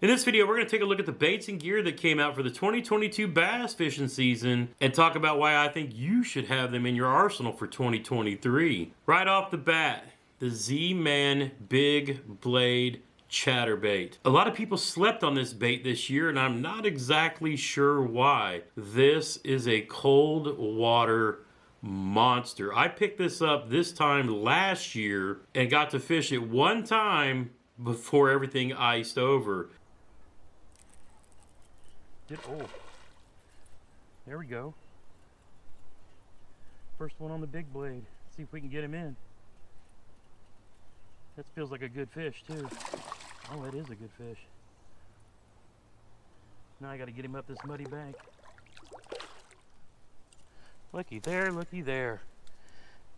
In this video, we're going to take a look at the baits and gear that came out for the 2022 bass fishing season and talk about why I think you should have them in your arsenal for 2023. Right off the bat, the ZMan Big Blade ChatterBait. A lot of people slept on this bait this year, and I'm not exactly sure why. This is a cold water monster. I picked this up this time last year and got to fish it one time before everything iced over. Oh, there we go. First one on the big blade. Let's see if we can get him in. That feels like a good fish too. Oh, that is a good fish. Now I got to get him up this muddy bank. Looky there, looky there.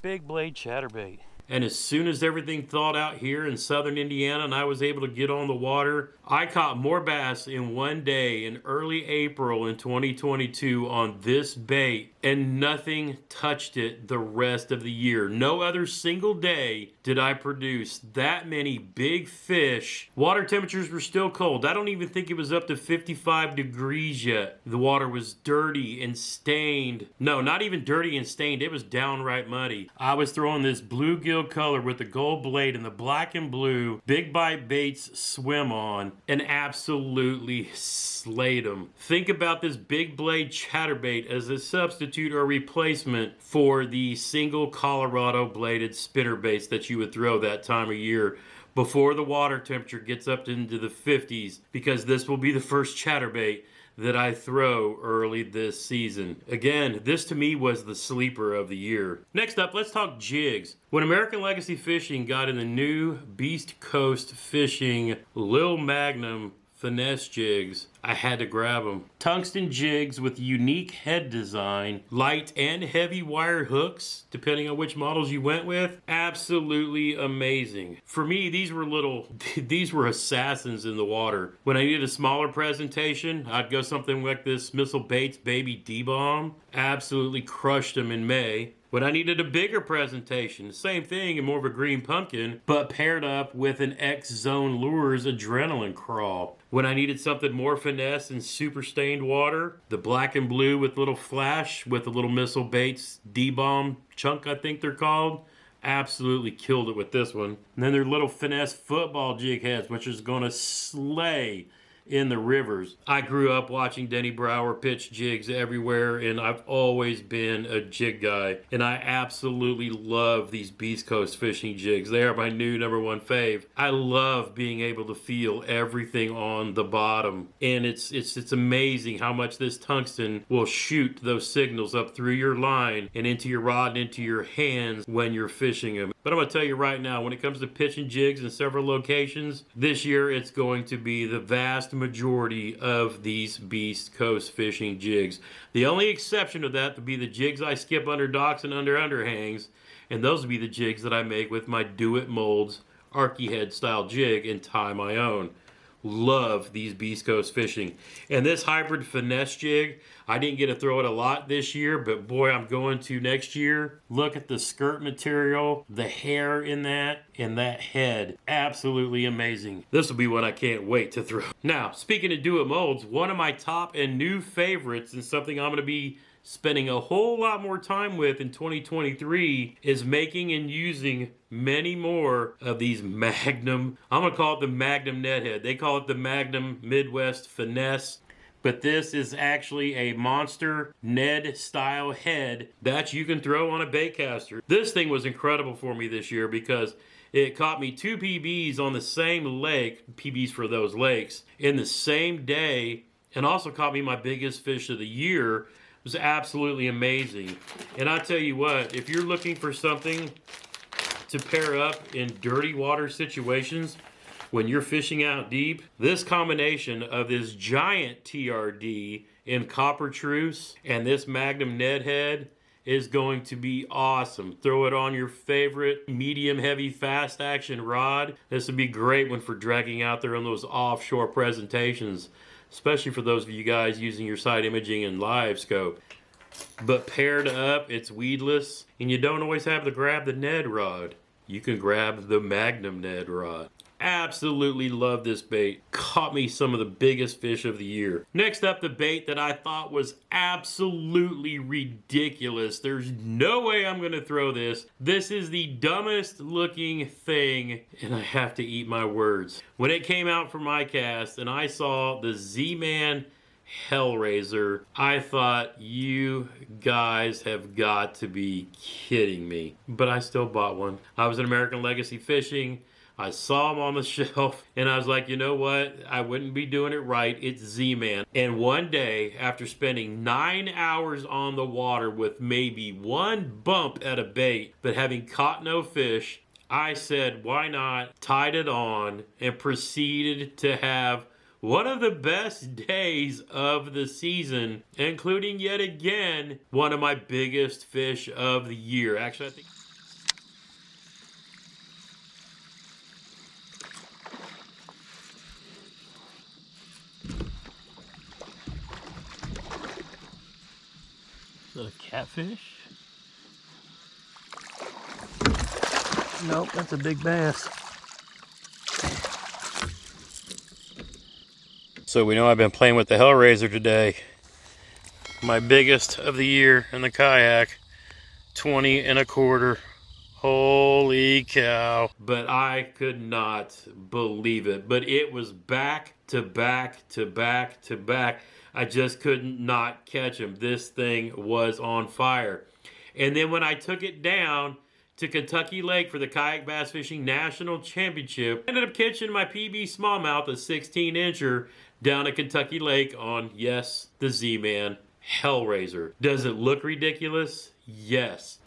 Big blade chatterbait. And as soon as everything thawed out here in southern Indiana and I was able to get on the water, I caught more bass in one day in early April in 2022 on this bait, and nothing touched it the rest of the year. No other single day did I produce that many big fish. Water temperatures were still cold. I don't even think it was up to 55 degrees yet. The water was dirty and stained. No, not even dirty and stained. It was downright muddy. I was throwing this bluegill color with the gold blade and the black and blue big bite baits swim on and absolutely slayed them. Think about this big blade chatterbait as a substitute or replacement for the single Colorado bladed spinner baits that you would throw that time of year before the water temperature gets up into the 50s, because this will be the first chatterbait that I throw early this season. Again, this to me was the sleeper of the year. Next up, let's talk jigs. When American Legacy Fishing got in the new Beast Coast Fishing Lil Magnum Finesse jigs, I had to grab them. Tungsten jigs with unique head design, light and heavy wire hooks, depending on which models you went with. Absolutely amazing. For me, these were assassins in the water. When I needed a smaller presentation, I'd go something like this Missile Baits Baby D-Bomb. Absolutely crushed them in May. When I needed a bigger presentation, the same thing and more of a green pumpkin, but paired up with an X-Zone Lures Adrenaline Crawl. When I needed something more finesse and super stained water, the black and blue with little flash with a little Missile Baits D-Bomb chunk, I think they're called. Absolutely killed it with this one. And then their little finesse football jig heads, which is gonna slay in the rivers. I grew up watching Denny Brower pitch jigs everywhere, and I've always been a jig guy, and I absolutely love these Beast Coast fishing jigs. They are my new #1 fave. I love being able to feel everything on the bottom, and it's amazing how much this tungsten will shoot those signals up through your line and into your rod and into your hands when you're fishing them. But I'm going to tell you right now, when it comes to pitching jigs in several locations, this year it's going to be the vast majority of these Beast Coast fishing jigs. The only exception to that would be the jigs I skip under docks and under underhangs, and those would be the jigs that I make with my Do It Molds Arky Head style jig and tie my own. Love these Beast Coast fishing. And this hybrid finesse jig, I didn't get to throw it a lot this year, but boy, I'm going to next year. Look at the skirt material, the hair in that, and that head. Absolutely amazing. This will be one I can't wait to throw. Now, speaking of Do It Molds, one of my top and new favorites, and something I'm going to be spending a whole lot more time with in 2023, is making and using many more of these Magnum, I'm going to call it the Magnum Ned Head. They call it the Magnum Midwest Finesse. But this is actually a monster Ned style head that you can throw on a bait caster. This thing was incredible for me this year because it caught me 2 PBs on the same lake, PBs for those lakes, in the same day, and also caught me my biggest fish of the year. It was absolutely amazing. And I tell you what, if you're looking for something to pair up in dirty water situations when you're fishing out deep, this combination of this giant TRD in copper truce and this Magnum Ned Head is going to be awesome. Throw it on your favorite medium heavy fast action rod. This would be a great one for dragging out there on those offshore presentations, especially for those of you guys using your side imaging and live scope. But paired up, it's weedless, and you don't always have to grab the Ned Rod. You can grab the Magnum Ned Rod. Absolutely love this bait. Caught me some of the biggest fish of the year. Next up, the bait that I thought was absolutely ridiculous. There's no way I'm gonna throw this. This is the dumbest looking thing, and I have to eat my words. When it came out for my cast and I saw the ZMan Hellraiser, I thought, you guys have got to be kidding me. But I still bought one. I was in American Legacy fishing. I saw them on the shelf and I was like, you know what? I wouldn't be doing it right. It's Z-Man. And one day, after spending 9 hours on the water with maybe one bump at a bait, but having caught no fish, I said, why not? Tied it on and proceeded to have one of the best days of the season, including yet again, one of my biggest fish of the year. Actually, I think... Is that a catfish? Nope, that's a big bass. So we know I've been playing with the Hellraiser today. My biggest of the year in the kayak, 20 1/4. Holy cow. But I could not believe it. But it was back to back to back to back. I just couldn't not catch him. This thing was on fire. And then when I took it down to Kentucky Lake for the Kayak Bass Fishing National Championship, I ended up catching my PB smallmouth, a 16-incher, down at Kentucky Lake on, yes, the Z-Man Hellraiser. Does it look ridiculous? Yes.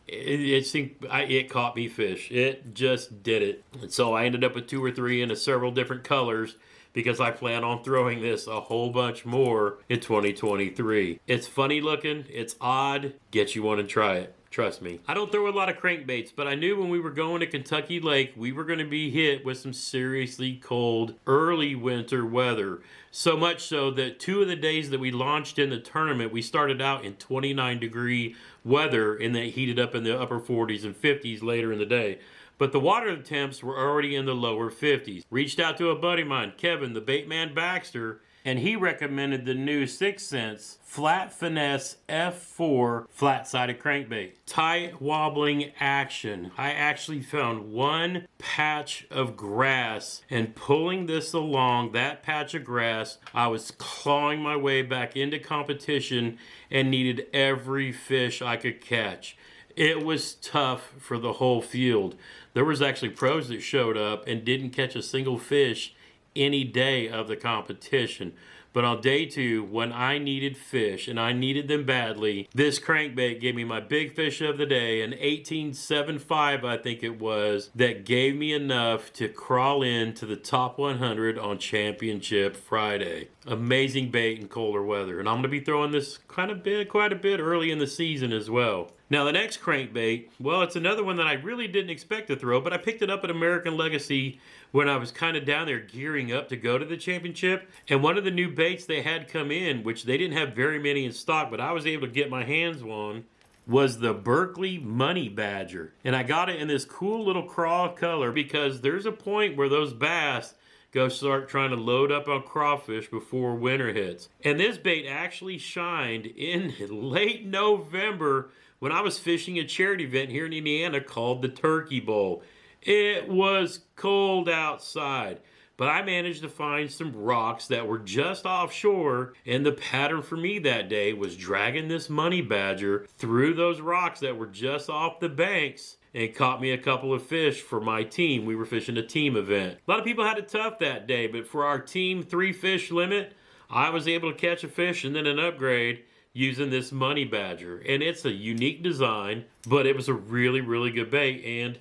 It caught me fish. It just did it. And so I ended up with 2 or 3 in several different colors, because I plan on throwing this a whole bunch more in 2023. It's funny looking, it's odd, get you one and try it. Trust me. I don't throw a lot of crankbaits, but I knew when we were going to Kentucky Lake, we were going to be hit with some seriously cold early winter weather. So much so that 2 of the days that we launched in the tournament, we started out in 29-degree weather and then heated up in the upper 40s and 50s later in the day. But the water temps were already in the lower 50s. Reached out to a buddy of mine, Kevin, the Baitman Baxter, and he recommended the new 6 cents Flat Finesse F4 flat-sided crankbait. Tight wobbling action. I actually found one patch of grass, and pulling this along that patch of grass, I was clawing my way back into competition and needed every fish I could catch. It was tough for the whole field. There was actually pros that showed up and didn't catch a single fish any day of the competition. But on day 2, when I needed fish, and I needed them badly, this crankbait gave me my big fish of the day, an 18.75 I think it was, that gave me enough to crawl into the top 100 on Championship Friday. Amazing bait in colder weather. And I'm going to be throwing this quite a bit early in the season as well. Now the next crankbait, well, it's another one that I really didn't expect to throw, but I picked it up at American Legacy when I was kind of down there gearing up to go to the championship. And one of the new baits they had come in, which they didn't have very many in stock, but I was able to get my hands on, was the Berkley Money Badger. And I got it in this cool little craw color because there's a point where those bass go start trying to load up on crawfish before winter hits. And this bait actually shined in late November when I was fishing a charity event here in Indiana called the Turkey Bowl. It was cold outside, but I managed to find some rocks that were just offshore, and the pattern for me that day was dragging this money badger through those rocks that were just off the banks and caught me a couple of fish for my team. We were fishing a team event. A lot of people had it tough that day, but for our team 3 fish limit, I was able to catch a fish and then an upgrade using this money badger. And it's a unique design, but it was a really, really good bait and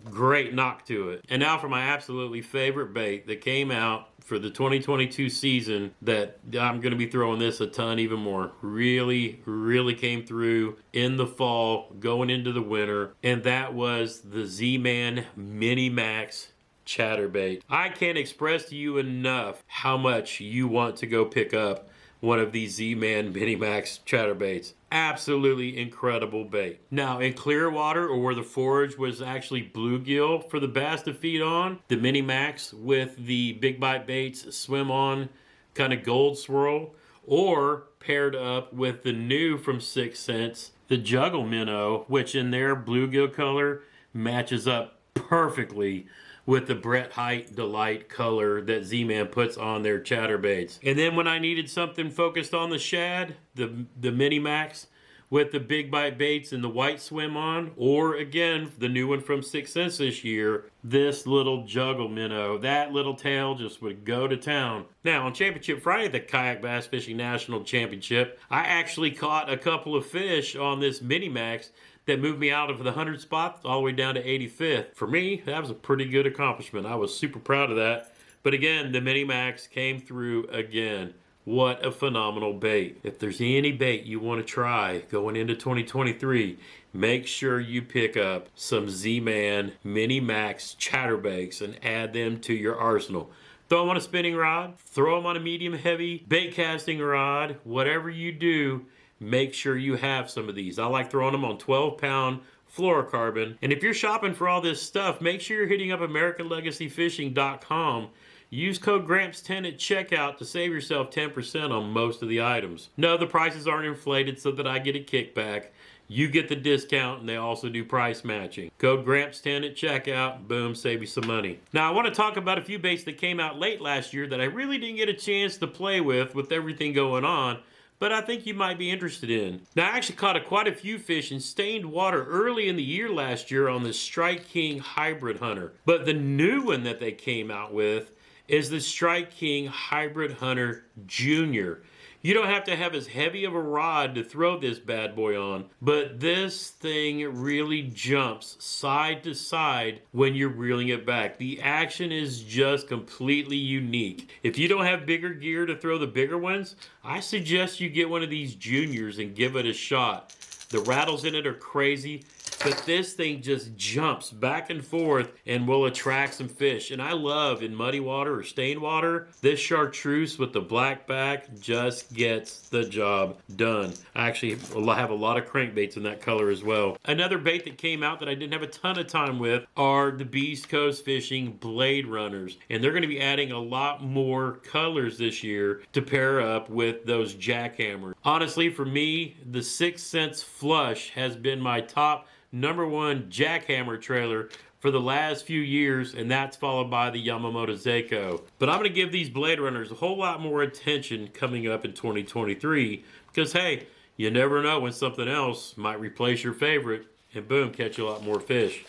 great knock to it. And now for my absolutely favorite bait that came out for the 2022 season, that I'm going to be throwing this a ton even more. Really, really came through in the fall, going into the winter, and that was the ZMan Mini Max ChatterBait. I can't express to you enough how much you want to go pick up one of these ZMan Mini Max ChatterBaits. Absolutely incredible bait. Now in clear water, or where the forage was actually bluegill for the bass to feed on, the Mini Max with the big bite baits swim on kind of gold swirl, or paired up with the new from 6 Cents, the Juggle Minnow, which in their bluegill color matches up perfectly with the Brett Height Delight color that ZMan puts on their chatterbaits. And then when I needed something focused on the shad, the Mini Max with the big bite baits and the white swim on, or again, the new one from 6 Cents this year, this little Juggle Minnow. That little tail just would go to town. Now on Championship Friday, the Kayak Bass Fishing National Championship, I actually caught a couple of fish on this Mini Max that moved me out of the 100th spot all the way down to 85th. For me, that was a pretty good accomplishment. I was super proud of that. But again, the Mini Max came through again. What a phenomenal bait. If there's any bait you want to try going into 2023, make sure you pick up some ZMan Mini Max chatterbaits and add them to your arsenal. Throw them on a spinning rod, throw them on a medium heavy bait casting rod, whatever you do, make sure you have some of these. I like throwing them on 12-pound fluorocarbon. And if you're shopping for all this stuff, make sure you're hitting up AmericanLegacyFishing.com. Use code GRAMPS10 at checkout to save yourself 10% on most of the items. No, the prices aren't inflated so that I get a kickback. You get the discount, and they also do price matching. Code GRAMPS10 at checkout. Boom, save you some money. Now, I want to talk about a few baits that came out late last year that I really didn't get a chance to play with everything going on, but I think you might be interested in. Now, I actually caught quite a few fish in stained water early in the year last year on the Strike King Hybrid Hunter. But the new one that they came out with is the Strike King Hybrid Hunter Junior. You don't have to have as heavy of a rod to throw this bad boy on, but this thing really jumps side to side when you're reeling it back. The action is just completely unique. If you don't have bigger gear to throw the bigger ones, I suggest you get one of these juniors and give it a shot. The rattles in it are crazy, but this thing just jumps back and forth and will attract some fish. And I love, in muddy water or stained water, this chartreuse with the black back just gets the job done. I actually have a lot of crankbaits in that color as well. Another bait that came out that I didn't have a ton of time with are the Beast Coast Fishing Blade Runners. And they're going to be adding a lot more colors this year to pair up with those jackhammers. Honestly, for me, the 6 Cents Flush has been my top #1 jackhammer trailer for the last few years, and that's followed by the Yamamoto Seiko. But I'm going to give these Blade Runners a whole lot more attention coming up in 2023, because hey, you never know when something else might replace your favorite and boom, catch a lot more fish.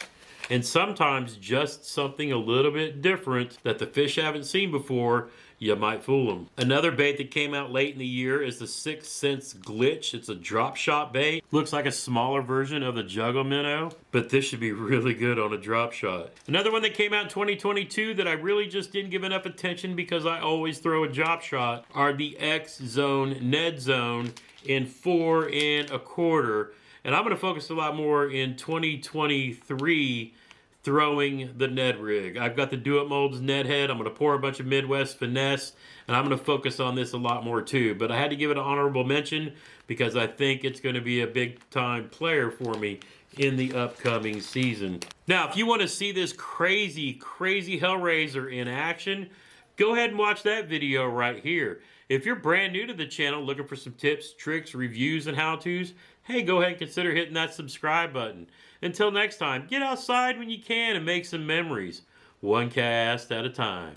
And sometimes just something a little bit different that the fish haven't seen before, you might fool them. Another bait that came out late in the year is the 6 Cents Glitch. It's a drop shot bait. Looks like a smaller version of the Juggle Minnow, but this should be really good on a drop shot. Another one that came out in 2022 that I really just didn't give enough attention because I always throw a drop shot are the X Zone Ned Zone in 4 1/4. And I'm going to focus a lot more in 2023 throwing the Ned Rig. I've got the Do It Molds Ned Head. I'm going to pour a bunch of Midwest Finesse, and I'm going to focus on this a lot more too. But I had to give it an honorable mention because I think it's going to be a big time player for me in the upcoming season. Now, if you want to see this crazy Hellraiser in action, go ahead and watch that video right here. If you're brand new to the channel looking for some tips, tricks, reviews, and how-tos, hey, go ahead and consider hitting that subscribe button. Until next time, get outside when you can and make some memories, one cast at a time.